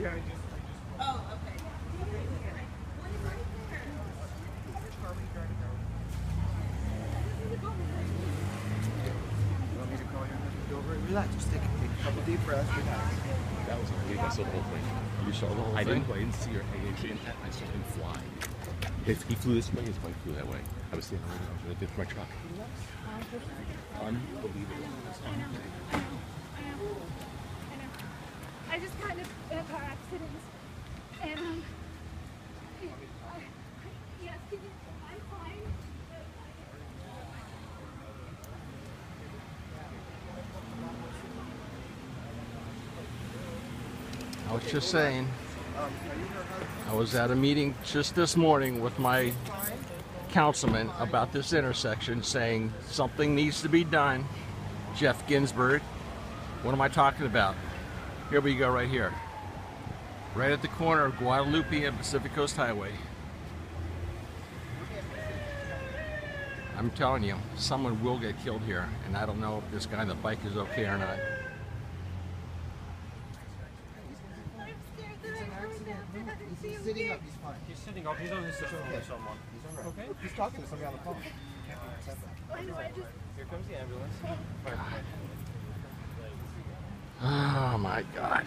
Oh, okay. You want me to call your husband over? Relax, just take a couple deep breaths, relax. That was unbelievable. I saw the whole thing. You saw the whole thing? I didn't see your egg. I saw him fly. If he flew this way, his plane flew that way. I was standing there, I was going to my truck. Unbelievable. I just got in a car accident, and yes, I'm fine. I was just saying, I was at a meeting just this morning with my councilman about this intersection, saying something needs to be done. Jeff Ginsburg, what am I talking about? Here we go, right here. Right at the corner of Guadalupe and Pacific Coast Highway. I'm telling you, someone will get killed here, and I don't know if this guy on the bike is okay or not. He's sitting up, he's fine. He's sitting up, he's on his phone with someone. He's alright. Okay? He's talking to somebody on the phone. I know, I just... Here comes the ambulance. Oh my God.